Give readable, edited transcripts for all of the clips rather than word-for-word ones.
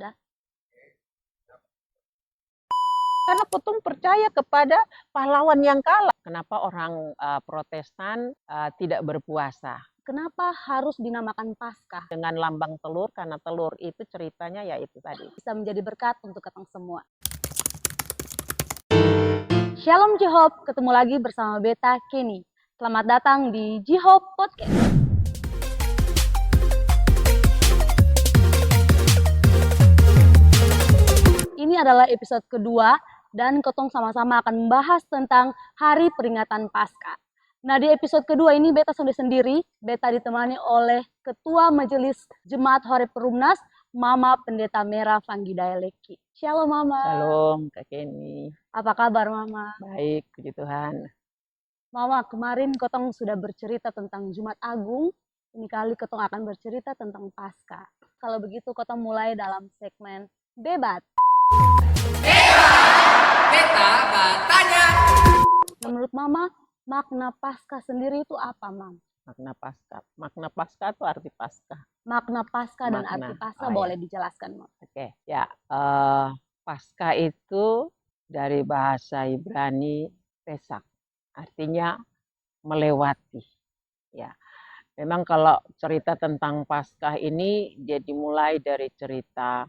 Dah. Karena Potong percaya kepada pahlawan yang kalah. Kenapa orang Protestan tidak berpuasa? Kenapa harus dinamakan Paskah? Dengan lambang telur, karena telur itu ceritanya ya itu tadi. Bisa menjadi berkat untuk kita semua. Shalom Jihop, ketemu lagi bersama Beta Kenny. Selamat datang di Jihop Podcast. Ini adalah episode kedua dan Kotong sama-sama akan membahas tentang hari peringatan Paskah. Nah, di episode kedua ini Beta sudah sendiri. Beta ditemani oleh Ketua Majelis Jemaat Horeb Perumnas, Mama Pendeta Merah Vanggida Leki. Shalom Mama. Shalom Kak Kenny. Apa kabar Mama? Baik, puji Tuhan. Mama, kemarin Kotong sudah bercerita tentang Jumat Agung. Ini kali Kotong akan bercerita tentang Paskah. Kalau begitu Kotong mulai dalam segmen Debat. Beta bertanya. Menurut Mama, makna Paskah sendiri itu apa, Mam? Makna Paskah itu arti Paskah. Makna Paskah dan Makna. arti Paskah Oh, boleh ya. dijelaskan, Mam? Oke, ya. Paskah itu dari bahasa Ibrani Pesak, artinya melewati. Ya, memang kalau cerita tentang Paskah ini dia dimulai dari cerita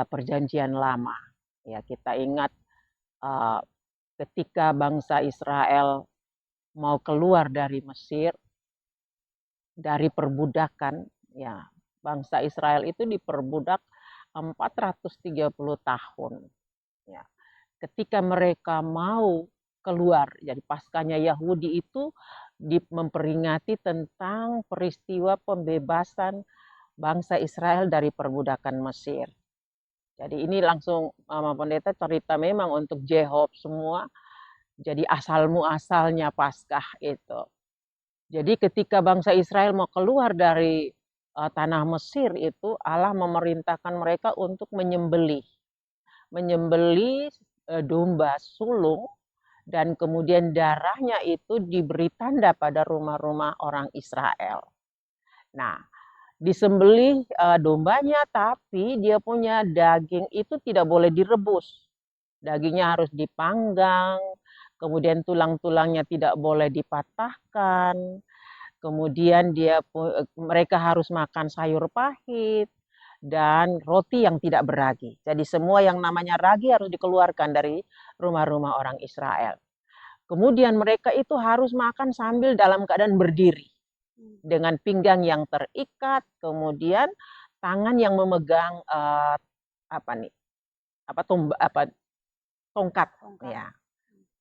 Perjanjian Lama. Ya, kita ingat ketika bangsa Israel mau keluar dari Mesir, dari perbudakan, ya, bangsa Israel itu diperbudak 430 tahun. Ya. Ketika mereka mau keluar, jadi Paskahnya Yahudi itu memperingati tentang peristiwa pembebasan bangsa Israel dari perbudakan Mesir. Jadi ini langsung Mama Pendeta cerita memang untuk Jehop semua. Jadi asal muasalnya Paskah itu. Jadi ketika bangsa Israel mau keluar dari tanah Mesir itu, Allah memerintahkan mereka untuk menyembelih domba sulung, dan kemudian darahnya itu diberi tanda pada rumah-rumah orang Israel. Nah, disembelih dombanya, tapi dia punya daging itu tidak boleh direbus. Dagingnya harus dipanggang, kemudian tulang-tulangnya tidak boleh dipatahkan, kemudian mereka harus makan sayur pahit dan roti yang tidak beragi. Jadi semua yang namanya ragi harus dikeluarkan dari rumah-rumah orang Israel. Kemudian mereka itu harus makan sambil dalam keadaan berdiri, dengan pinggang yang terikat, kemudian tangan yang memegang tongkat. Ya.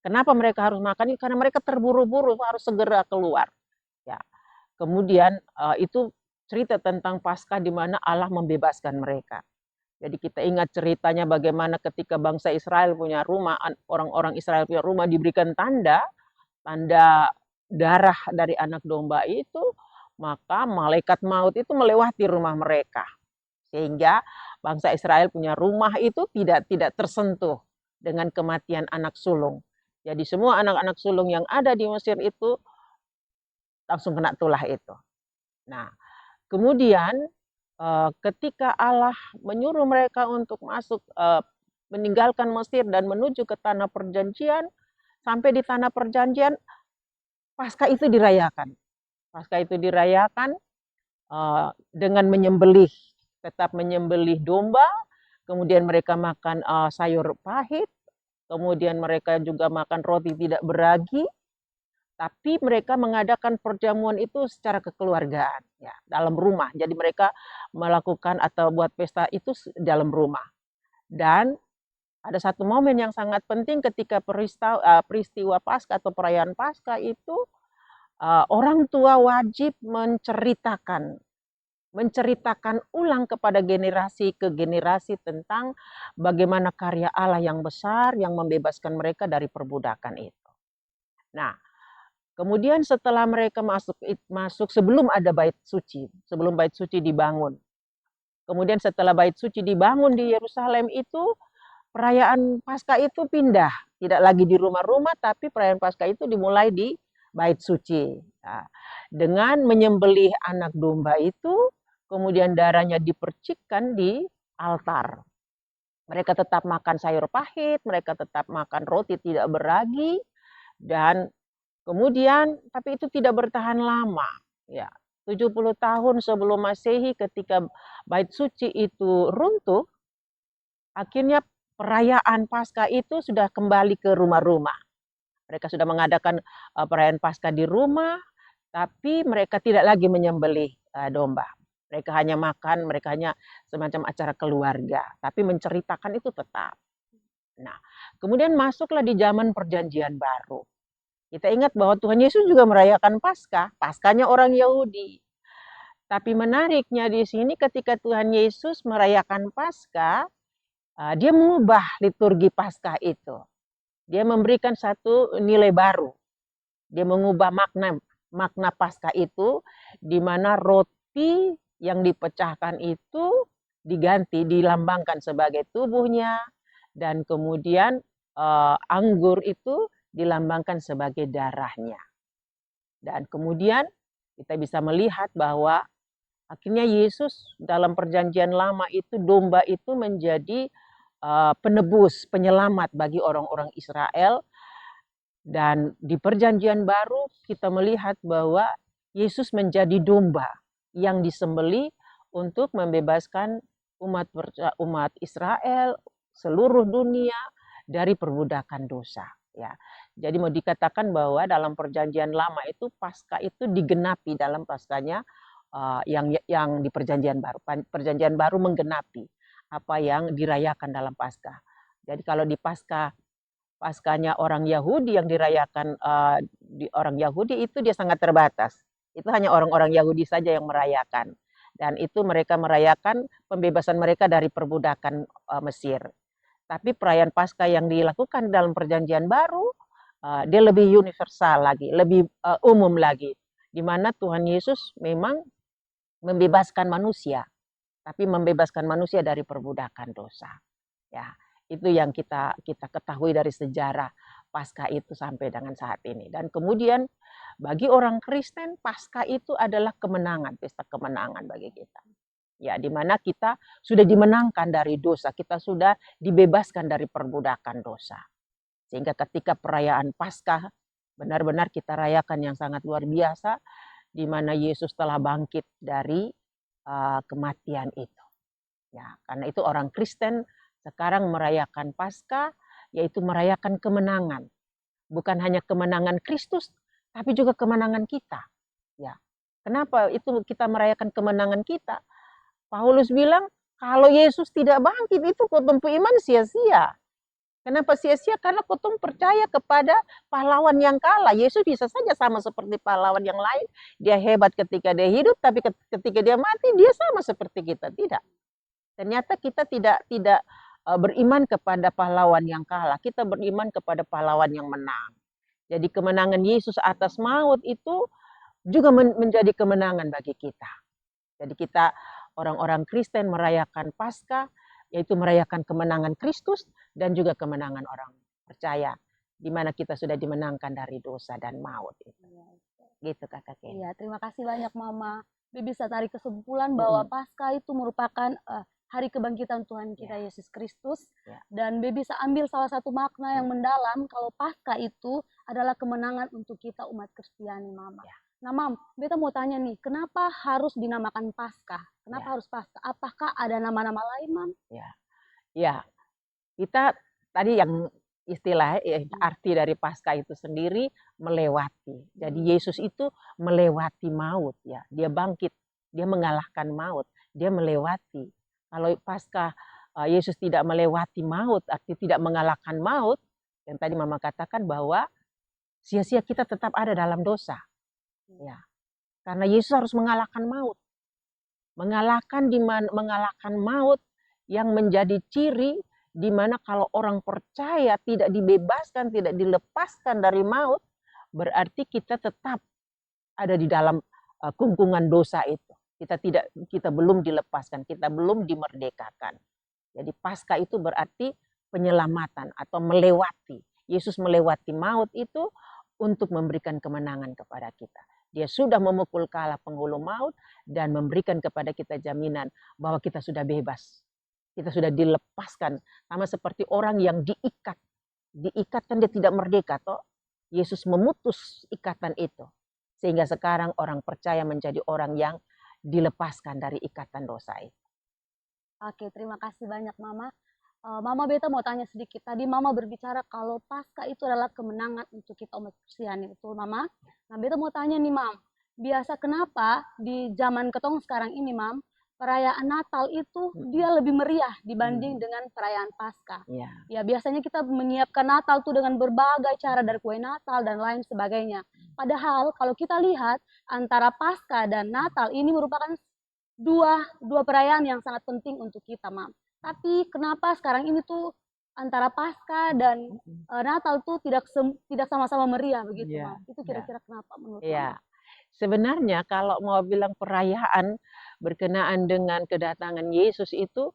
Kenapa mereka harus makan ini? Karena mereka terburu-buru harus segera keluar. Ya. Kemudian itu cerita tentang Paskah di mana Allah membebaskan mereka. Jadi kita ingat ceritanya bagaimana ketika bangsa Israel punya rumah, orang-orang Israel punya rumah diberikan tanda darah dari anak domba itu, maka malaikat maut itu melewati rumah mereka. Sehingga bangsa Israel punya rumah itu tidak tersentuh dengan kematian anak sulung. Jadi semua anak-anak sulung yang ada di Mesir itu langsung kena tulah itu. Nah, kemudian ketika Allah menyuruh mereka untuk masuk, meninggalkan Mesir dan menuju ke tanah perjanjian, sampai di tanah perjanjian, Paskah itu dirayakan. Paskah itu dirayakan dengan tetap menyembelih domba, kemudian mereka makan sayur pahit, kemudian mereka juga makan roti tidak beragi, tapi mereka mengadakan perjamuan itu secara kekeluargaan, ya, dalam rumah. Jadi mereka melakukan atau buat pesta itu dalam rumah. Dan ada satu momen yang sangat penting ketika peristiwa Paskah atau perayaan Paskah itu, orang tua wajib menceritakan ulang kepada generasi ke generasi tentang bagaimana karya Allah yang besar yang membebaskan mereka dari perbudakan itu. Nah, kemudian setelah mereka masuk sebelum ada bait suci, sebelum bait suci dibangun. Kemudian setelah bait suci dibangun di Yerusalem itu, perayaan Paskah itu pindah, tidak lagi di rumah-rumah, tapi perayaan Paskah itu dimulai di bait suci. Nah, dengan menyembelih anak domba itu, kemudian darahnya dipercikkan di altar. Mereka tetap makan sayur pahit, mereka tetap makan roti tidak beragi, dan kemudian tapi itu tidak bertahan lama. Ya, 70 tahun sebelum Masehi ketika Bait Suci itu runtuh, akhirnya perayaan Paskah itu sudah kembali ke rumah-rumah. Mereka sudah mengadakan perayaan Paskah di rumah, tapi mereka tidak lagi menyembelih domba. Mereka hanya makan, mereka hanya semacam acara keluarga, tapi menceritakan itu tetap. Nah, kemudian masuklah di zaman Perjanjian Baru. Kita ingat bahwa Tuhan Yesus juga merayakan Paskah, Paskahnya orang Yahudi. Tapi menariknya di sini ketika Tuhan Yesus merayakan Paskah, dia mengubah liturgi Paskah itu. Dia memberikan satu nilai baru. Dia mengubah makna Paskah itu, di mana roti yang dipecahkan itu diganti, dilambangkan sebagai tubuhnya, dan kemudian anggur itu dilambangkan sebagai darahnya. Dan kemudian kita bisa melihat bahwa akhirnya Yesus dalam Perjanjian Lama itu, domba itu menjadi penebus, penyelamat bagi orang-orang Israel. Dan di Perjanjian Baru kita melihat bahwa Yesus menjadi domba yang disembelih untuk membebaskan umat Israel, seluruh dunia dari perbudakan dosa. Ya, jadi mau dikatakan bahwa dalam Perjanjian Lama itu Paskah itu digenapi dalam Paskahnya yang di Perjanjian Baru. Perjanjian Baru menggenapi apa yang dirayakan dalam Paskah. Jadi kalau di Paskahnya orang Yahudi yang dirayakan di orang Yahudi itu dia sangat terbatas. Itu hanya orang-orang Yahudi saja yang merayakan. Dan itu mereka merayakan pembebasan mereka dari perbudakan Mesir. Tapi perayaan Paskah yang dilakukan dalam Perjanjian Baru, dia lebih universal lagi, lebih umum lagi. Di mana Tuhan Yesus memang membebaskan manusia, tapi membebaskan manusia dari perbudakan dosa. Ya, itu yang kita ketahui dari sejarah Paskah itu sampai dengan saat ini. Dan kemudian bagi orang Kristen, Paskah itu adalah kemenangan, pesta kemenangan bagi kita. Ya, di mana kita sudah dimenangkan dari dosa, kita sudah dibebaskan dari perbudakan dosa. Sehingga ketika perayaan Paskah benar-benar kita rayakan yang sangat luar biasa, di mana Yesus telah bangkit dari kematian itu. Ya, karena itu orang Kristen sekarang merayakan Paskah, yaitu merayakan kemenangan. Bukan hanya kemenangan Kristus, tapi juga kemenangan kita. Ya. Kenapa itu kita merayakan kemenangan kita? Paulus bilang, kalau Yesus tidak bangkit itu kotong iman sia-sia. Kenapa sia-sia? Karena kotong percaya kepada pahlawan yang kalah. Yesus bisa saja sama seperti pahlawan yang lain. Dia hebat ketika dia hidup, tapi ketika dia mati, dia sama seperti kita. Tidak. Ternyata kita tidak beriman kepada pahlawan yang kalah. Kita beriman kepada pahlawan yang menang. Jadi kemenangan Yesus atas maut itu juga menjadi kemenangan bagi kita. Jadi kita orang-orang Kristen merayakan Paskah, yaitu merayakan kemenangan Kristus dan juga kemenangan orang percaya, di mana kita sudah dimenangkan dari dosa dan maut. Gitu Kakak Ken. Iya, terima kasih banyak Mama. Bi bisa tarik kesimpulan bahwa Paskah itu merupakan hari kebangkitan Tuhan kita Yesus Kristus. Dan Be bisa ambil salah satu makna yang mendalam kalau Paskah itu adalah kemenangan untuk kita umat Kristiani, Mama. Nah, Mam, Beta mau tanya nih, kenapa harus dinamakan Paskah? Kenapa harus Paskah? Apakah ada nama-nama lain, Mam? Ya, kita tadi yang istilah arti dari Paskah itu sendiri melewati. Jadi Yesus itu melewati maut, ya. Dia bangkit, dia mengalahkan maut, dia melewati. Kalau Paskah Yesus tidak melewati maut, arti tidak mengalahkan maut, yang tadi Mama katakan bahwa sia-sia kita tetap ada dalam dosa. Ya. Karena Yesus harus mengalahkan maut. Mengalahkan maut yang menjadi ciri di mana kalau orang percaya tidak dibebaskan, tidak dilepaskan dari maut, berarti kita tetap ada di dalam kungkungan dosa itu. Kita belum dilepaskan, kita belum dimerdekakan. Jadi Paskah itu berarti penyelamatan atau melewati. Yesus melewati maut itu untuk memberikan kemenangan kepada kita. Dia sudah memukul kalah penghulu maut dan memberikan kepada kita jaminan bahwa kita sudah bebas Kita sudah dilepaskan, sama seperti orang yang diikat. Diikat kan dia tidak merdeka toh. Yesus memutus ikatan itu. Sehingga sekarang orang percaya menjadi orang yang dilepaskan dari ikatan dosa itu. Oke, terima kasih banyak Mama. Mama Beta mau tanya sedikit. Tadi Mama berbicara kalau Paskah itu adalah kemenangan untuk kita umat Kristiani, betul Mama? Nah, Beta mau tanya nih Mam, biasa kenapa di zaman ketong sekarang ini Mam, perayaan Natal itu dia lebih meriah dibanding dengan perayaan Paskah. Ya. Ya, biasanya kita menyiapkan Natal tuh dengan berbagai cara dari kue Natal dan lain sebagainya. Padahal kalau kita lihat antara Paskah dan Natal ini merupakan dua perayaan yang sangat penting untuk kita, Mam. Tapi kenapa sekarang ini tuh antara Paskah dan Natal tuh tidak sama-sama meriah begitu, Iya, Mam? Itu iya. kira-kira kenapa menurut Ya, Mama? sebenarnya kalau mau bilang perayaan berkenaan dengan kedatangan Yesus itu,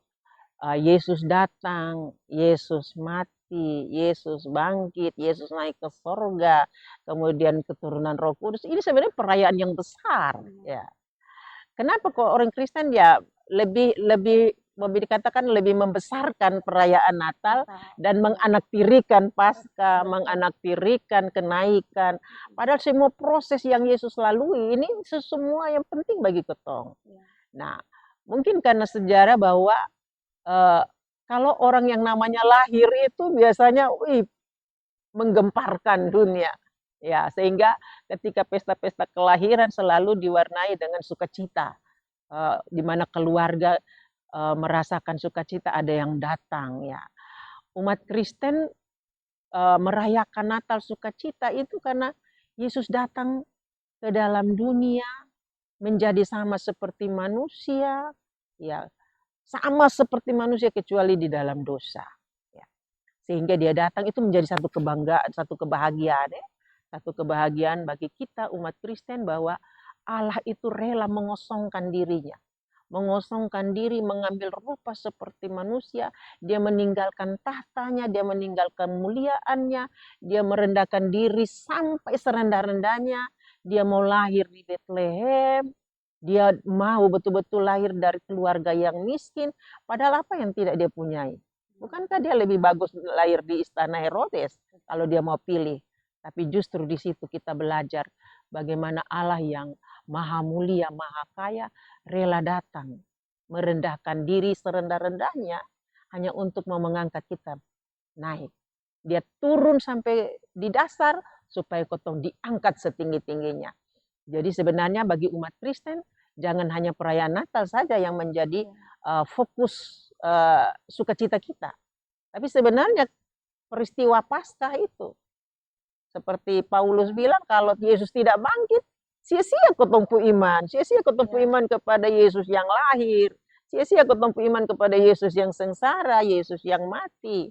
Yesus datang, Yesus mati, Yesus bangkit, Yesus naik ke sorga, kemudian keturunan Roh Kudus. Ini sebenarnya perayaan yang besar, ya. Kenapa kok orang Kristen ya lebih dikatakan lebih membesarkan perayaan Natal dan menganaktirikan Paskah, menganaktirikan kenaikan. Padahal semua proses yang Yesus lalui ini semua yang penting bagi ketong. Nah, mungkin karena sejarah bahwa kalau orang yang namanya lahir itu biasanya menggemparkan dunia. Ya, sehingga ketika pesta-pesta kelahiran selalu diwarnai dengan sukacita. Di mana keluarga merasakan sukacita, ada yang datang ya. Umat Kristen merayakan Natal sukacita itu karena Yesus datang ke dalam dunia menjadi sama seperti manusia, ya, sama seperti manusia kecuali di dalam dosa. Ya. Sehingga dia datang itu menjadi satu kebanggaan, satu kebahagiaan, ya. Satu kebahagiaan bagi kita umat Kristen bahwa Allah itu rela mengosongkan dirinya. Mengosongkan diri, mengambil rupa seperti manusia. Dia meninggalkan tahtanya, dia meninggalkan muliaannya. Dia merendahkan diri sampai serendah-rendahnya. Dia mau lahir di Bethlehem. Dia mau betul-betul lahir dari keluarga yang miskin. Padahal apa yang tidak dia punyai? Bukankah dia lebih bagus lahir di istana Herodes kalau dia mau pilih? Tapi justru di situ kita belajar bagaimana Allah yang maha mulia, maha kaya, rela datang, merendahkan diri serendah-rendahnya hanya untuk mau mengangkat kita naik. Dia turun sampai di dasar supaya kotong diangkat setinggi-tingginya. Jadi sebenarnya bagi umat Kristen, jangan hanya perayaan Natal saja yang menjadi fokus sukacita kita. Tapi sebenarnya peristiwa Paskah itu, seperti Paulus bilang, kalau Yesus tidak bangkit, sia-sia ketompu iman. Sia-sia ketompu iman kepada Yesus yang lahir. Sia-sia ketompu iman kepada Yesus yang sengsara, Yesus yang mati.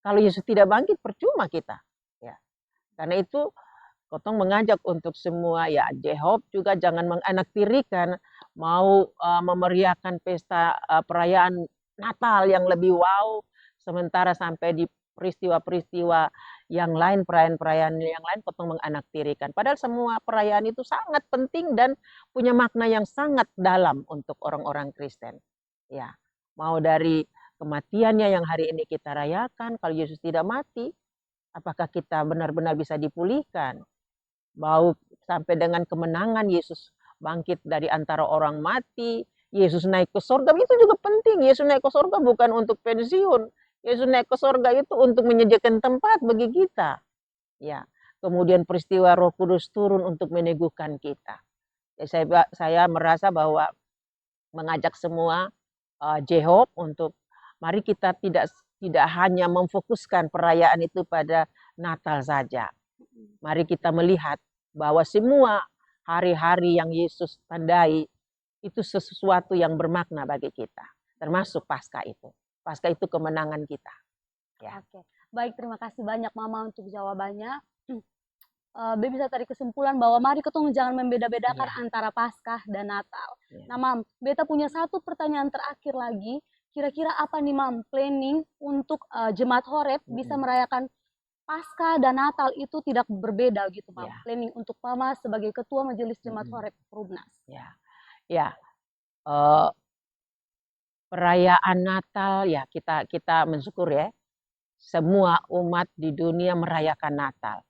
Kalau Yesus tidak bangkit, percuma kita. Ya. Karena itu, Kotong mengajak untuk semua, ya Jehob juga jangan menganaktirikan, mau memeriahkan pesta perayaan Natal yang lebih wow, sementara sampai di peristiwa-peristiwa yang lain, perayaan-perayaan yang lain Kotong menganaktirikan. Padahal semua perayaan itu sangat penting dan punya makna yang sangat dalam untuk orang-orang Kristen. Ya, mau dari kematiannya yang hari ini kita rayakan, kalau Yesus tidak mati, apakah kita benar-benar bisa dipulihkan? Mau sampai dengan kemenangan Yesus bangkit dari antara orang mati, Yesus naik ke sorga, itu juga penting. Yesus naik ke sorga bukan untuk pensiun. Yesus naik ke sorga itu untuk menyediakan tempat bagi kita. Ya, kemudian peristiwa Roh Kudus turun untuk meneguhkan kita. Ya, saya merasa bahwa mengajak semua Jehob untuk mari kita tidak hanya memfokuskan perayaan itu pada Natal saja. Mari kita melihat bahwa semua hari-hari yang Yesus tandai itu sesuatu yang bermakna bagi kita, termasuk Paskah itu. Paskah itu kemenangan kita. Ya. Oke, baik, terima kasih banyak Mama untuk jawabannya. Be bisa tarik kesimpulan bahwa mari ketemu jangan membeda-bedakan antara Paskah dan Natal. Nah, Mam, Beta punya satu pertanyaan terakhir lagi. Kira-kira apa nih, Mam, planning untuk Jemaat Horeb bisa merayakan Paskah dan Natal itu tidak berbeda gitu, Mam? Planning untuk Mama sebagai Ketua Majelis Jemaat Horeb Perumnas. Ya, perayaan Natal ya kita mensyukur ya. Semua umat di dunia merayakan Natal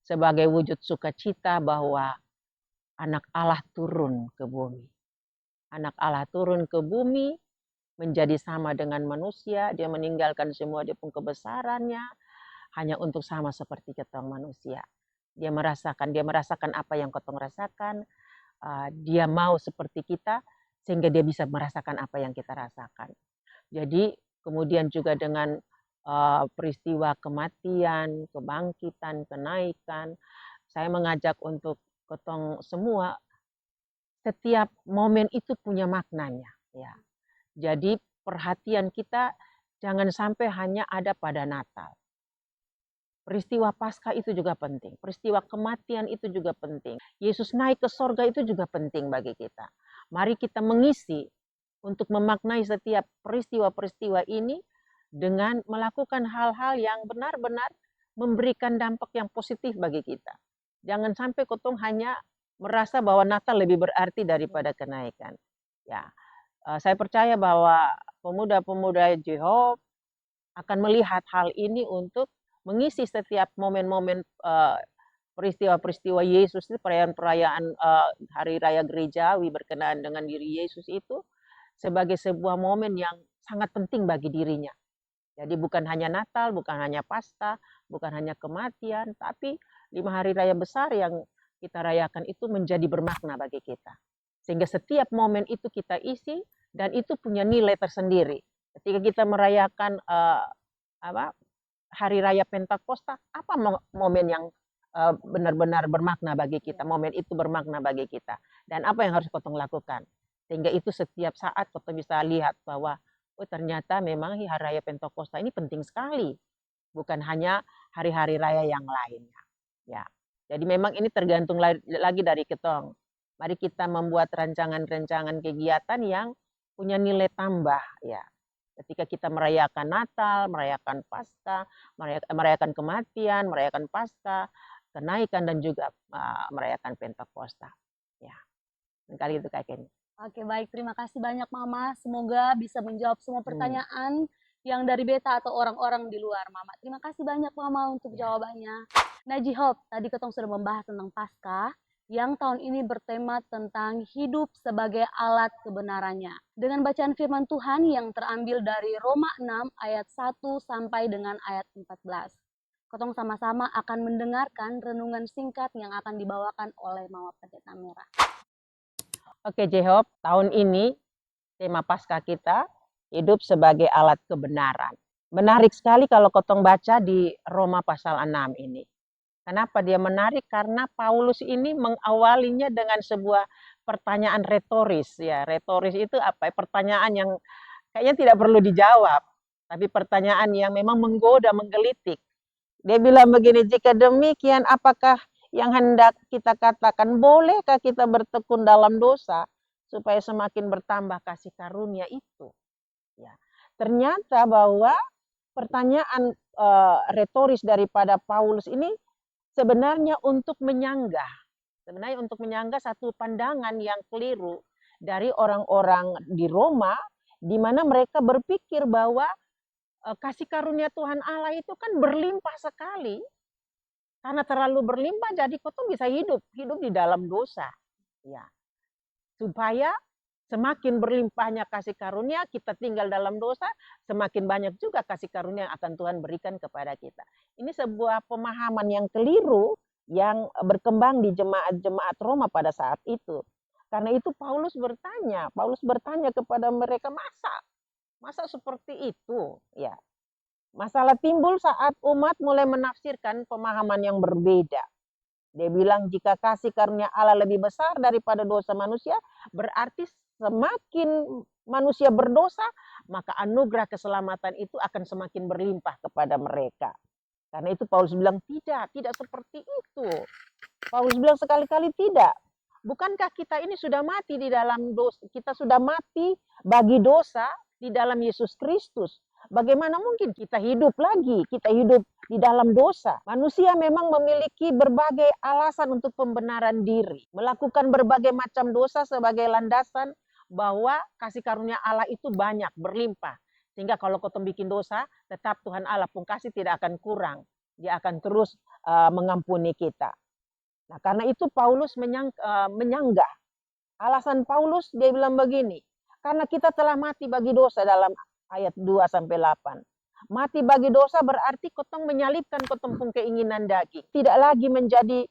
sebagai wujud sukacita bahwa anak Allah turun ke bumi. Anak Allah turun ke bumi menjadi sama dengan manusia. Dia meninggalkan semua dia pun kebesarannya hanya untuk sama seperti ketong manusia. Dia merasakan apa yang ketong rasakan. Dia mau seperti kita sehingga dia bisa merasakan apa yang kita rasakan. Jadi kemudian juga dengan peristiwa kematian, kebangkitan, kenaikan, saya mengajak untuk ketong semua, setiap momen itu punya maknanya. Ya. Jadi perhatian kita jangan sampai hanya ada pada Natal. Peristiwa Paskah itu juga penting. Peristiwa kematian itu juga penting. Yesus naik ke sorga itu juga penting bagi kita. Mari kita mengisi untuk memaknai setiap peristiwa-peristiwa ini dengan melakukan hal-hal yang benar-benar memberikan dampak yang positif bagi kita. Jangan sampai ketong hanya merasa bahwa Natal lebih berarti daripada kenaikan. Ya, saya percaya bahwa pemuda-pemuda Jehova akan melihat hal ini untuk mengisi setiap momen-momen peristiwa-peristiwa Yesus, perayaan-perayaan hari raya gerejawi berkenaan dengan diri Yesus itu sebagai sebuah momen yang sangat penting bagi dirinya. Jadi bukan hanya Natal, bukan hanya Paskah, bukan hanya kematian, tapi 5 hari raya besar yang kita rayakan itu menjadi bermakna bagi kita. Sehingga setiap momen itu kita isi dan itu punya nilai tersendiri. Ketika kita merayakan hari raya Pentakosta, apa momen yang benar-benar bermakna bagi kita? Momen itu bermakna bagi kita. Dan apa yang harus ketong lakukan? Sehingga itu setiap saat ketong bisa lihat bahwa oh ternyata memang hari raya Pentakosta ini penting sekali. Bukan hanya hari-hari raya yang lainnya. Ya. Jadi memang ini tergantung lagi dari ketong. Mari kita membuat rancangan-rancangan kegiatan yang punya nilai tambah. Ya. Ketika kita merayakan Natal, merayakan Paskah, merayakan kematian, merayakan Paskah, kenaikan dan juga merayakan Pentakosta. Ya. Kali itu Kak Kenny. Oke, baik. Terima kasih banyak, Mama. Semoga bisa menjawab semua pertanyaan yang dari beta atau orang-orang di luar, Mama. Terima kasih banyak, Mama, untuk jawabannya. Nah, Jihop, tadi ketong sudah membahas tentang Paskah, yang tahun ini bertema tentang hidup sebagai alat kebenarannya. Dengan bacaan firman Tuhan yang terambil dari Roma 6 ayat 1 sampai dengan ayat 14. Ketong sama-sama akan mendengarkan renungan singkat yang akan dibawakan oleh Mama Pendeta Merah. Oke Jehov, tahun ini tema Paskah kita hidup sebagai alat kebenaran. Menarik sekali kalau ketong baca di Roma pasal 6 ini. Kenapa dia menarik? Karena Paulus ini mengawalinya dengan sebuah pertanyaan retoris. Ya, retoris itu apa? Pertanyaan yang kayaknya tidak perlu dijawab. Tapi pertanyaan yang memang menggoda, menggelitik. Dia bilang begini, jika demikian apakah yang hendak kita katakan, bolehkah kita bertekun dalam dosa supaya semakin bertambah kasih karunia itu? Ya. Ternyata bahwa pertanyaan retoris daripada Paulus ini sebenarnya untuk menyanggah satu pandangan yang keliru dari orang-orang di Roma, di mana mereka berpikir bahwa kasih karunia Tuhan Allah itu kan berlimpah sekali. Karena terlalu berlimpah jadi ketong bisa hidup di dalam dosa. Ya. Supaya semakin berlimpahnya kasih karunia, kita tinggal dalam dosa, semakin banyak juga kasih karunia yang akan Tuhan berikan kepada kita. Ini sebuah pemahaman yang keliru yang berkembang di jemaat-jemaat Roma pada saat itu. Karena itu Paulus bertanya kepada mereka, masa seperti itu? Ya. Masalah timbul saat umat mulai menafsirkan pemahaman yang berbeda. Dia bilang jika kasih karunia Allah lebih besar daripada dosa manusia, berarti semakin manusia berdosa, maka anugerah keselamatan itu akan semakin berlimpah kepada mereka. Karena itu Paulus bilang tidak seperti itu. Paulus bilang sekali-kali tidak. Bukankah kita ini sudah mati di dalam dosa? Kita sudah mati bagi dosa di dalam Yesus Kristus. Bagaimana mungkin kita hidup lagi? Kita hidup di dalam dosa. Manusia memang memiliki berbagai alasan untuk pembenaran diri. Melakukan berbagai macam dosa sebagai landasan bahwa kasih karunia Allah itu banyak, berlimpah. Sehingga kalau kotong bikin dosa, tetap Tuhan Allah pun kasih tidak akan kurang. Dia akan terus mengampuni kita. Nah, karena itu Paulus menyanggah. Alasan Paulus dia bilang begini, karena kita telah mati bagi dosa dalam ayat 2-8. Mati bagi dosa berarti kotong menyalipkan kotong pun keinginan daging. Tidak lagi menjadi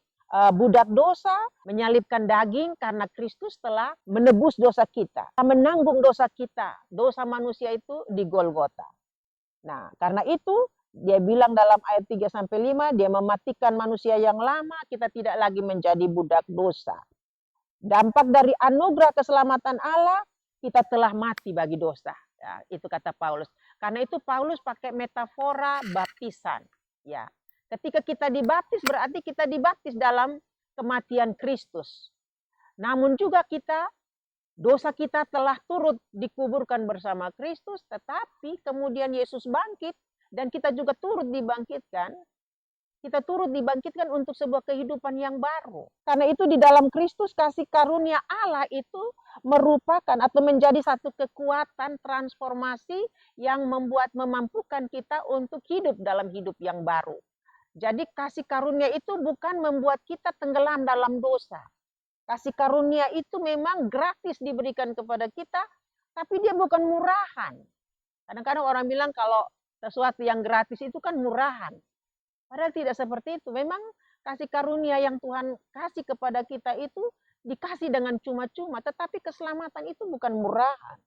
budak dosa, menyalipkan daging karena Kristus telah menebus dosa kita. Menanggung dosa kita, dosa manusia itu di Golgota. Nah, karena itu dia bilang dalam ayat 3-5, dia mematikan manusia yang lama, kita tidak lagi menjadi budak dosa. Dampak dari anugerah keselamatan Allah, kita telah mati bagi dosa. Ya, itu kata Paulus. Karena itu Paulus pakai metafora baptisan. Ya, ketika kita dibaptis berarti kita dibaptis dalam kematian Kristus. Namun juga dosa kita telah turut dikuburkan bersama Kristus, tetapi kemudian Yesus bangkit dan kita juga turut dibangkitkan. Kita turut dibangkitkan untuk sebuah kehidupan yang baru. Karena itu di dalam Kristus kasih karunia Allah itu merupakan atau menjadi satu kekuatan transformasi yang memampukan kita untuk hidup dalam hidup yang baru. Jadi kasih karunia itu bukan membuat kita tenggelam dalam dosa. Kasih karunia itu memang gratis diberikan kepada kita, tapi dia bukan murahan. Kadang-kadang orang bilang kalau sesuatu yang gratis itu kan murahan. Padahal tidak seperti itu. Memang kasih karunia yang Tuhan kasih kepada kita itu dikasih dengan cuma-cuma, tetapi keselamatan itu bukan murahan.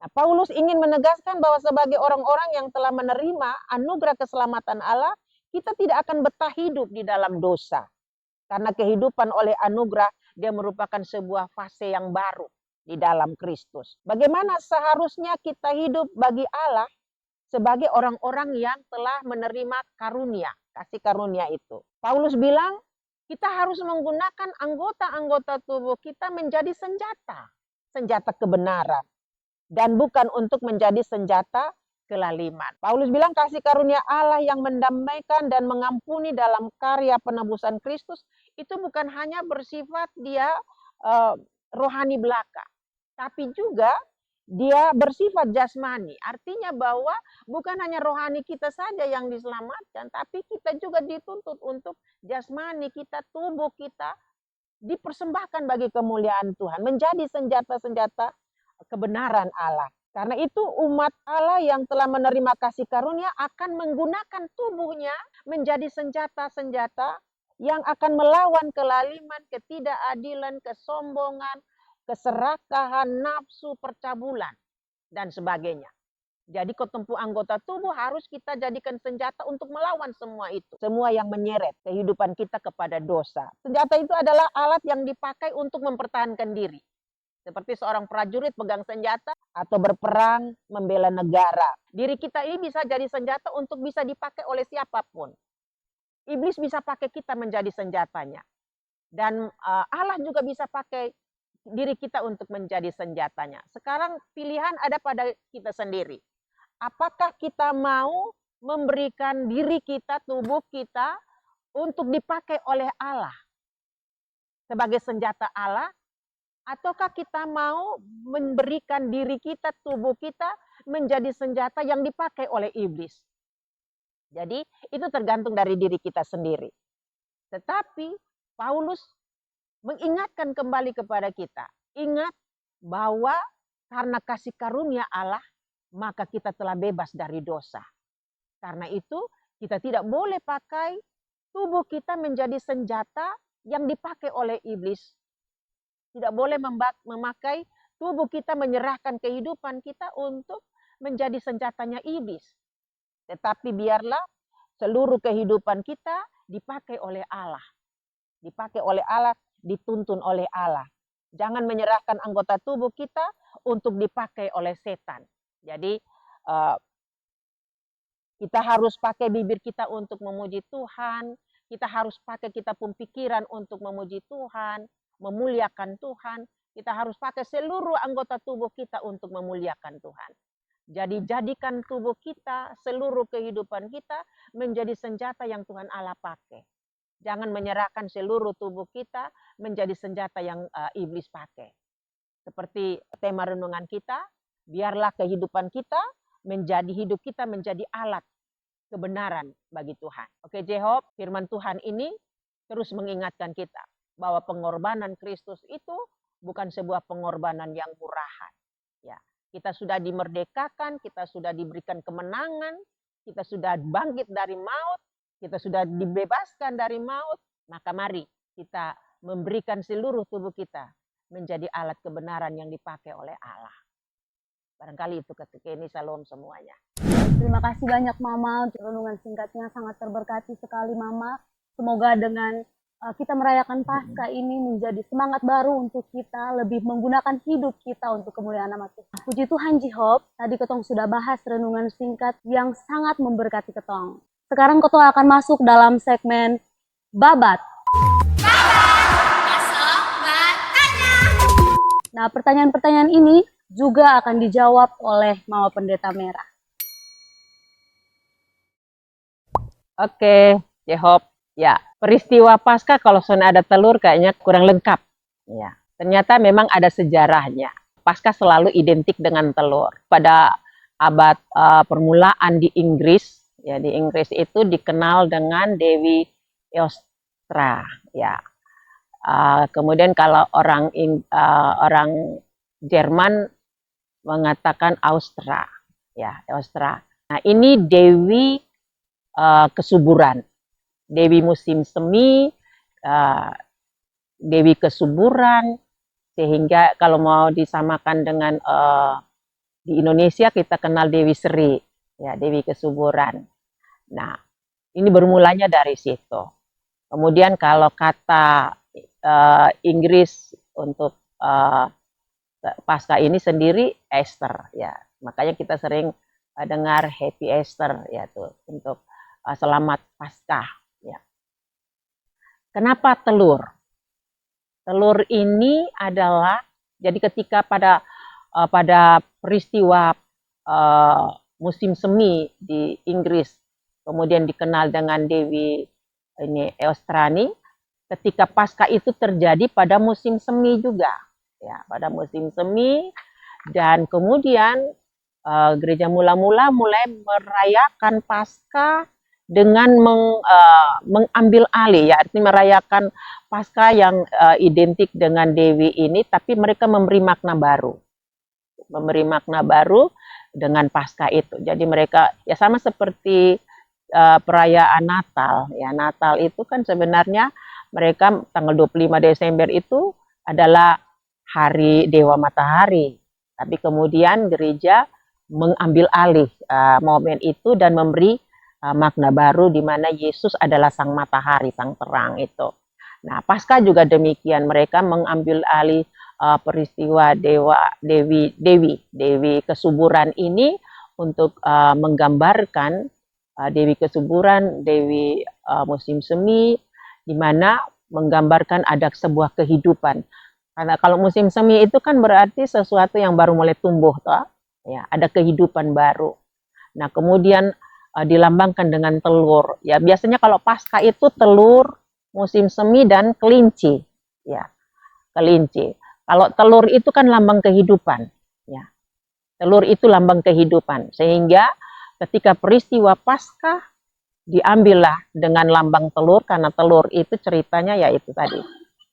Nah, Paulus ingin menegaskan bahwa sebagai orang-orang yang telah menerima anugerah keselamatan Allah, kita tidak akan betah hidup di dalam dosa. Karena kehidupan oleh anugerah, dia merupakan sebuah fase yang baru di dalam Kristus. Bagaimana seharusnya kita hidup bagi Allah sebagai orang-orang yang telah menerima karunia, kasih karunia itu. Paulus bilang, kita harus menggunakan anggota-anggota tubuh kita menjadi senjata. Senjata kebenaran. Dan bukan untuk menjadi senjata kelaliman. Paulus bilang kasih karunia Allah yang mendamaikan dan mengampuni dalam karya penebusan Kristus, itu bukan hanya bersifat dia rohani belaka. Tapi juga dia bersifat jasmani, artinya bahwa bukan hanya rohani kita saja yang diselamatkan, tapi kita juga dituntut untuk jasmani kita, tubuh kita dipersembahkan bagi kemuliaan Tuhan, menjadi senjata-senjata kebenaran Allah. Karena itu umat Allah yang telah menerima kasih karunia akan menggunakan tubuhnya menjadi senjata-senjata yang akan melawan kelaliman, ketidakadilan, kesombongan, keserakahan, nafsu, percabulan, dan sebagainya. Jadi ketumpu anggota tubuh harus kita jadikan senjata untuk melawan semua itu. Semua yang menyeret kehidupan kita kepada dosa. Senjata itu adalah alat yang dipakai untuk mempertahankan diri. Seperti seorang prajurit pegang senjata atau berperang membela negara. Diri kita ini bisa jadi senjata untuk bisa dipakai oleh siapapun. Iblis bisa pakai kita menjadi senjatanya. Dan Allah juga bisa pakai diri kita untuk menjadi senjatanya. Sekarang pilihan ada pada kita sendiri. Apakah kita mau memberikan diri kita, tubuh kita untuk dipakai oleh Allah sebagai senjata Allah, ataukah kita mau memberikan diri kita, tubuh kita menjadi senjata yang dipakai oleh iblis? Jadi itu tergantung dari diri kita sendiri. Tetapi Paulus mengingatkan kembali kepada kita. Ingat bahwa karena kasih karunia Allah, maka kita telah bebas dari dosa. Karena itu kita tidak boleh pakai tubuh kita menjadi senjata yang dipakai oleh iblis. Tidak boleh memakai tubuh kita menyerahkan kehidupan kita untuk menjadi senjatanya iblis. Tetapi biarlah seluruh kehidupan kita dipakai oleh Allah. Dipakai oleh Allah, dituntun oleh Allah. Jangan menyerahkan anggota tubuh kita untuk dipakai oleh setan. Jadi kita harus pakai bibir kita untuk memuji Tuhan. Kita harus pakai kita pun pikiran untuk memuji Tuhan, memuliakan Tuhan. Kita harus pakai seluruh anggota tubuh kita untuk memuliakan Tuhan. Jadi jadikan tubuh kita, seluruh kehidupan kita menjadi senjata yang Tuhan Allah pakai. Jangan menyerahkan seluruh tubuh kita menjadi senjata yang iblis pakai. Seperti tema renungan kita, biarlah kehidupan kita hidup kita menjadi alat kebenaran bagi Tuhan. Oke, Jehob, firman Tuhan ini terus mengingatkan kita bahwa pengorbanan Kristus itu bukan sebuah pengorbanan yang murahan. Ya, kita sudah dimerdekakan, kita sudah diberikan kemenangan, kita sudah bangkit dari maut, kita sudah dibebaskan dari maut. Maka mari kita memberikan seluruh tubuh kita menjadi alat kebenaran yang dipakai oleh Allah. Barangkali itu ketika ini, salam semuanya. Terima kasih banyak Mama untuk renungan singkatnya, sangat terberkati sekali Mama. Semoga dengan kita merayakan Paskah ini menjadi semangat baru untuk kita lebih menggunakan hidup kita untuk kemuliaan nama Tuhan. Puji Tuhan Jehob, tadi ketong sudah bahas renungan singkat yang sangat memberkati ketong. Sekarang ketong akan masuk dalam segmen Babat. Nah, pertanyaan-pertanyaan ini juga akan dijawab oleh Mama Pendeta Merah. Oke, Jehob. Ya, peristiwa Paskah kalau sudah ada telur kayaknya kurang lengkap. Ya, ternyata memang ada sejarahnya. Paskah selalu identik dengan telur. Pada abad permulaan di Inggris, ya di Inggris itu dikenal dengan Dewi Eostra. Ya, kemudian kalau orang Jerman mengatakan Austra, ya Austra. Nah ini Dewi kesuburan, Dewi musim semi, Dewi kesuburan, sehingga kalau mau disamakan dengan di Indonesia kita kenal Dewi Sri, ya Dewi kesuburan. Nah ini bermulanya dari situ. Kemudian kalau kata Inggris untuk Paskah ini sendiri Easter, ya makanya kita sering dengar Happy Easter, ya tuh untuk selamat Paskah. Ya. Kenapa telur? Telur ini adalah jadi ketika pada peristiwa musim semi di Inggris, kemudian dikenal dengan Dewi ini Eostrani, ketika Paskah itu terjadi pada musim semi juga, ya pada musim semi, dan kemudian gereja mula-mula mulai merayakan Paskah dengan mengambil alih, ya artinya merayakan Paskah yang identik dengan Dewi ini, tapi mereka memberi makna baru dengan Paskah itu. Jadi mereka ya sama seperti perayaan Natal, ya Natal itu kan sebenarnya mereka tanggal 25 Desember itu adalah hari Dewa Matahari, tapi kemudian gereja mengambil alih momen itu dan memberi makna baru di mana Yesus adalah sang matahari, sang terang itu. Nah, Paskah juga demikian, mereka mengambil alih peristiwa Dewi kesuburan ini untuk menggambarkan Dewi kesuburan, Dewi musim semi, di mana menggambarkan ada sebuah kehidupan. Karena kalau musim semi itu kan berarti sesuatu yang baru mulai tumbuh, toh? Ya, ada kehidupan baru. Nah, kemudian dilambangkan dengan telur. Ya, biasanya kalau Paskah itu telur, musim semi dan kelinci. Ya, kelinci. Kalau telur itu kan lambang kehidupan. Ya, telur itu lambang kehidupan. Sehingga ketika peristiwa Paskah diambillah dengan lambang telur, karena telur itu ceritanya yaitu tadi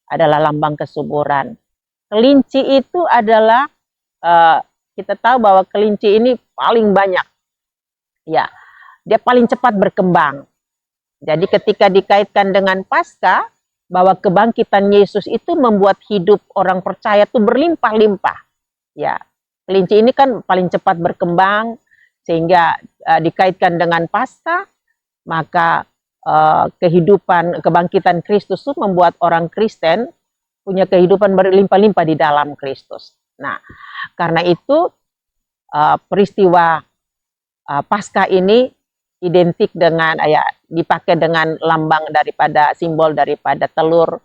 adalah lambang kesuburan. Kelinci itu adalah kita tahu bahwa kelinci ini paling banyak, ya dia paling cepat berkembang. Jadi ketika dikaitkan dengan Paskah, bahwa kebangkitan Yesus itu membuat hidup orang percaya itu berlimpah-limpah. Ya, kelinci ini kan paling cepat berkembang, sehingga dikaitkan dengan Paskah, maka kebangkitan Kristus itu membuat orang Kristen punya kehidupan berlimpah-limpah di dalam Kristus. Nah, karena itu peristiwa Paskah ini identik dengan dipakai dengan lambang daripada simbol daripada telur,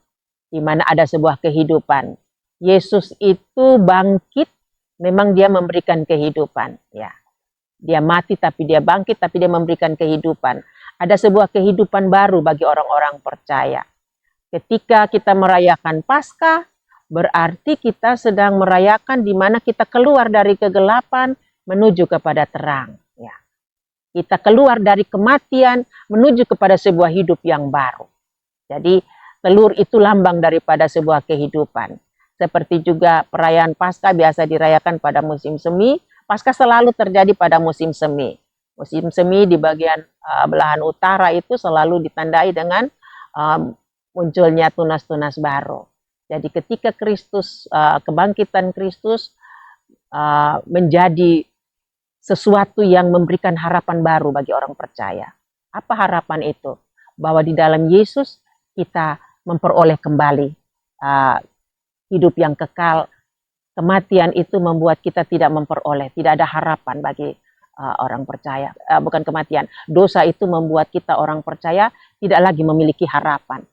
di mana ada sebuah kehidupan. Yesus itu bangkit, memang dia memberikan kehidupan, ya. Dia mati tapi dia bangkit, tapi dia memberikan kehidupan. Ada sebuah kehidupan baru bagi orang-orang percaya. Ketika kita merayakan Paskah, berarti kita sedang merayakan di mana kita keluar dari kegelapan menuju kepada terang. Ya. Kita keluar dari kematian menuju kepada sebuah hidup yang baru. Jadi telur itu lambang daripada sebuah kehidupan. Seperti juga perayaan Paskah biasa dirayakan pada musim semi, Paskah selalu terjadi pada musim semi. Musim semi di bagian belahan utara itu selalu ditandai dengan munculnya tunas-tunas baru. Jadi ketika Kristus, kebangkitan Kristus menjadi sesuatu yang memberikan harapan baru bagi orang percaya. Apa harapan itu? Bahwa di dalam Yesus kita memperoleh kembali hidup yang kekal. Kematian itu membuat kita tidak memperoleh, tidak ada harapan bagi orang percaya. Bukan kematian, dosa itu membuat kita orang percaya tidak lagi memiliki harapan.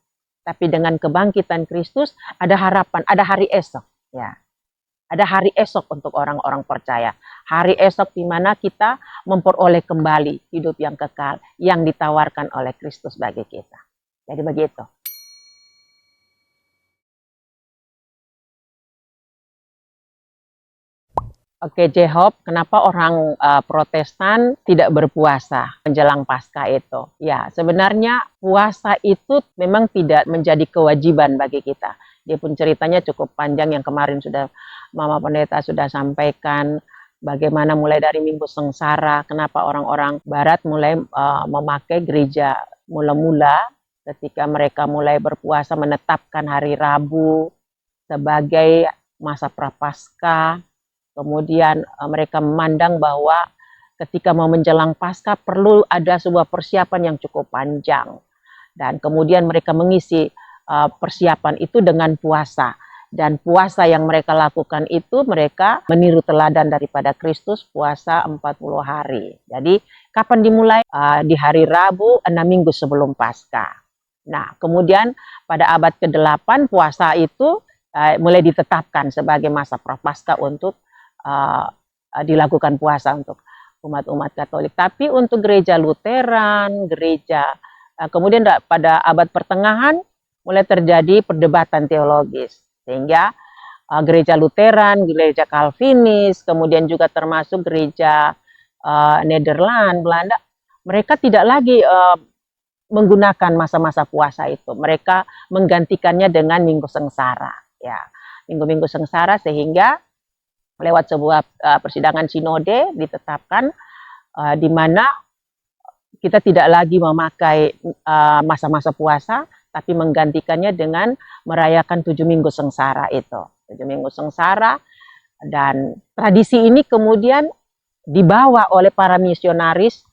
Tapi dengan kebangkitan Kristus ada harapan, ada hari esok. Ya, ada hari esok untuk orang-orang percaya. Hari esok di mana kita memperoleh kembali hidup yang kekal yang ditawarkan oleh Kristus bagi kita. Jadi begitu. Oke, J-Hope, kenapa orang Protestan tidak berpuasa menjelang Paskah itu? Ya, sebenarnya puasa itu memang tidak menjadi kewajiban bagi kita. Dia pun ceritanya cukup panjang yang kemarin sudah Mama Pendeta sudah sampaikan bagaimana mulai dari Minggu Sengsara, kenapa orang-orang Barat mulai memakai gereja mula-mula ketika mereka mulai berpuasa menetapkan hari Rabu sebagai masa Prapaskah. Kemudian mereka memandang bahwa ketika mau menjelang Paskah perlu ada sebuah persiapan yang cukup panjang. Dan kemudian mereka mengisi persiapan itu dengan puasa. Dan puasa yang mereka lakukan itu mereka meniru teladan daripada Kristus, puasa 40 hari. Jadi kapan dimulai? Di hari Rabu 6 minggu sebelum Paskah. Nah, kemudian pada abad ke-8 puasa itu mulai ditetapkan sebagai masa Prapaskah untuk dilakukan puasa untuk umat-umat Katolik. Tapi untuk gereja Lutheran, kemudian pada abad pertengahan mulai terjadi perdebatan teologis. Sehingga gereja Lutheran, gereja Calvinis, kemudian juga termasuk gereja Nederland, Belanda, mereka tidak lagi menggunakan masa-masa puasa itu. Mereka menggantikannya dengan Minggu Sengsara. Ya, Minggu-minggu Sengsara sehingga lewat sebuah persidangan sinode ditetapkan di mana kita tidak lagi memakai masa-masa puasa, tapi menggantikannya dengan merayakan 7 minggu sengsara itu. 7 minggu sengsara, dan tradisi ini kemudian dibawa oleh para misionaris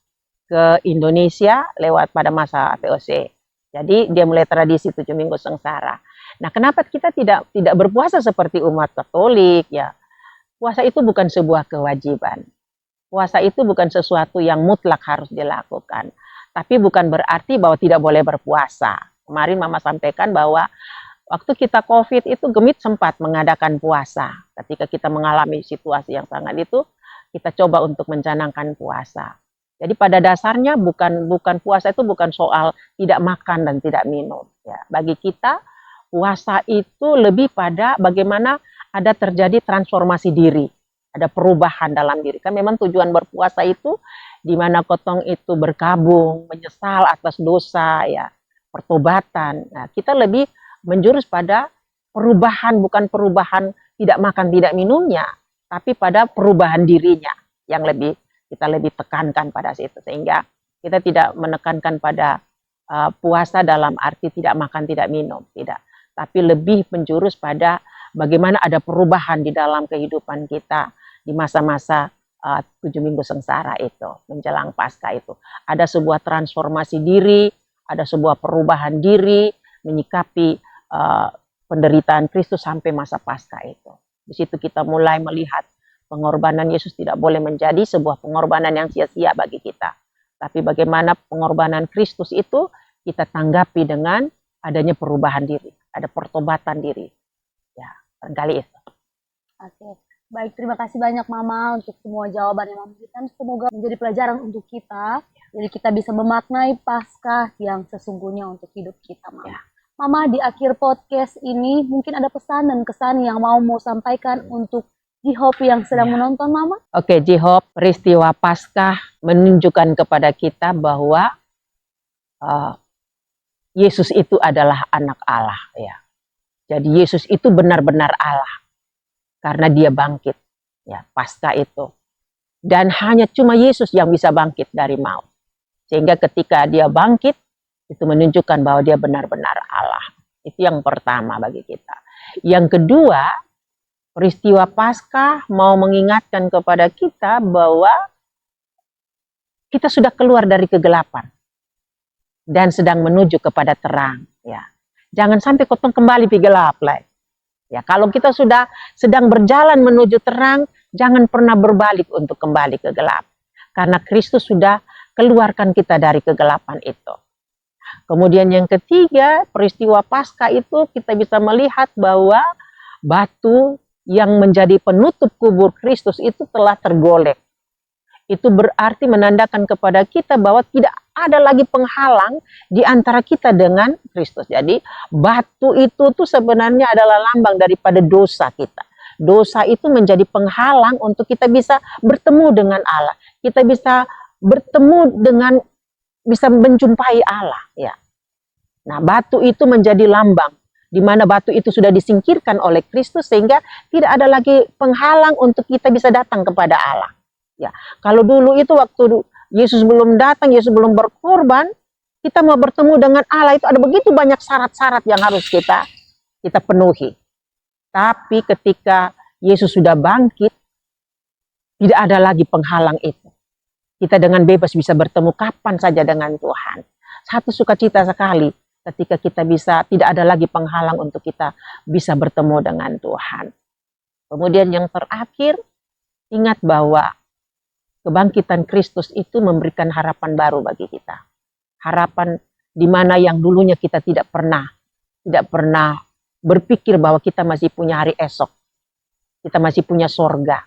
ke Indonesia lewat pada masa VOC. Jadi dia mulai tradisi 7 minggu sengsara. Nah, kenapa kita tidak berpuasa seperti umat Katolik ya? Puasa itu bukan sebuah kewajiban. Puasa itu bukan sesuatu yang mutlak harus dilakukan. Tapi bukan berarti bahwa tidak boleh berpuasa. Kemarin Mama sampaikan bahwa waktu kita COVID itu Gemit sempat mengadakan puasa. Ketika kita mengalami situasi yang sangat itu, kita coba untuk mencanangkan puasa. Jadi pada dasarnya bukan puasa itu bukan soal tidak makan dan tidak minum. Ya, bagi kita puasa itu lebih pada bagaimana ada terjadi transformasi diri, ada perubahan dalam diri. Kan memang tujuan berpuasa itu di mana kotong itu berkabung, menyesal atas dosa, ya, pertobatan. Nah, kita lebih menjurus pada perubahan, bukan perubahan tidak makan tidak minumnya, tapi pada perubahan dirinya yang kita lebih tekankan pada situ, sehingga kita tidak menekankan pada puasa dalam arti tidak makan tidak minum, tidak, tapi lebih menjurus pada bagaimana ada perubahan di dalam kehidupan kita di masa-masa 7 minggu sengsara itu, menjelang Paskah itu. Ada sebuah transformasi diri, ada sebuah perubahan diri, menyikapi penderitaan Kristus sampai masa Paskah itu. Di situ kita mulai melihat pengorbanan Yesus tidak boleh menjadi sebuah pengorbanan yang sia-sia bagi kita. Tapi bagaimana pengorbanan Kristus itu kita tanggapi dengan adanya perubahan diri, ada pertobatan diri. Ya, barangkali itu. Oke, baik, terima kasih banyak Mama untuk semua jawaban yang Mama berikan. Semoga menjadi pelajaran untuk kita, jadi kita bisa memaknai Paskah yang sesungguhnya untuk hidup kita, Mama. Ya. Mama, di akhir podcast ini mungkin ada pesan dan kesan yang mau sampaikan untuk J-Hope yang sedang menonton, Mama? Oke, J-Hope, peristiwa Paskah menunjukkan kepada kita bahwa Yesus itu adalah anak Allah, ya. Jadi Yesus itu benar-benar Allah karena dia bangkit, ya, Paskah itu. Dan hanya cuma Yesus yang bisa bangkit dari maut. Sehingga ketika dia bangkit, itu menunjukkan bahwa dia benar-benar Allah. Itu yang pertama bagi kita. Yang kedua, peristiwa Paskah mau mengingatkan kepada kita bahwa kita sudah keluar dari kegelapan dan sedang menuju kepada terang. Ya. Jangan sampai kotong kembali di gelap lah. Ya, kalau kita sudah sedang berjalan menuju terang, jangan pernah berbalik untuk kembali ke gelap. Karena Kristus sudah keluarkan kita dari kegelapan itu. Kemudian yang ketiga, peristiwa Paskah itu kita bisa melihat bahwa batu yang menjadi penutup kubur Kristus itu telah tergolek. Itu berarti menandakan kepada kita bahwa tidak ada lagi penghalang di antara kita dengan Kristus. Jadi batu itu tuh sebenarnya adalah lambang daripada dosa kita. Dosa itu menjadi penghalang untuk kita bisa bertemu dengan Allah. Kita bisa bertemu dengan, bisa menjumpai Allah. Ya. Nah, batu itu menjadi lambang, di mana batu itu sudah disingkirkan oleh Kristus sehingga tidak ada lagi penghalang untuk kita bisa datang kepada Allah. Ya, kalau dulu itu waktu Yesus belum datang, Yesus belum berkorban, kita mau bertemu dengan Allah itu ada begitu banyak syarat-syarat yang harus kita penuhi. Tapi ketika Yesus sudah bangkit, tidak ada lagi penghalang itu. Kita dengan bebas bisa bertemu kapan saja dengan Tuhan. Satu sukacita sekali ketika kita bisa, tidak ada lagi penghalang untuk kita bisa bertemu dengan Tuhan. Kemudian yang terakhir, ingat bahwa kebangkitan Kristus itu memberikan harapan baru bagi kita. Harapan di mana yang dulunya kita tidak pernah berpikir bahwa kita masih punya hari esok. Kita masih punya sorga.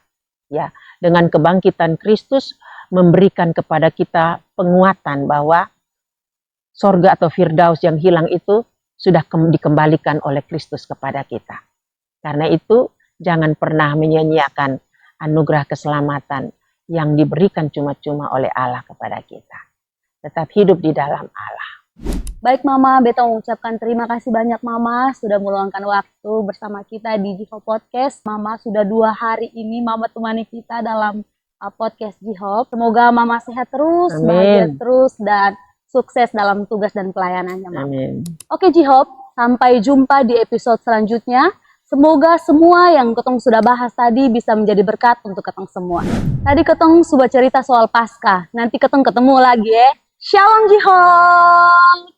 Ya, dengan kebangkitan Kristus memberikan kepada kita penguatan bahwa sorga atau Firdaus yang hilang itu sudah dikembalikan oleh Kristus kepada kita. Karena itu jangan pernah menyia-nyiakan anugerah keselamatan yang diberikan cuma-cuma oleh Allah kepada kita. Tetap hidup di dalam Allah. Baik Mama, Beta mengucapkan terima kasih banyak Mama sudah meluangkan waktu bersama kita di J-Hope Podcast. Mama sudah 2 hari ini Mama temani kita dalam podcast J-Hope. Semoga Mama sehat terus, Amin. bahagia terus, dan sukses dalam tugas dan pelayanannya Mama. Amin. Oke J-Hope, sampai jumpa di episode selanjutnya. Semoga semua yang ketong sudah bahas tadi bisa menjadi berkat untuk ketong semua. Tadi ketong sudah cerita soal Paskah, nanti ketong ketemu lagi ya. Shalom J-Hope!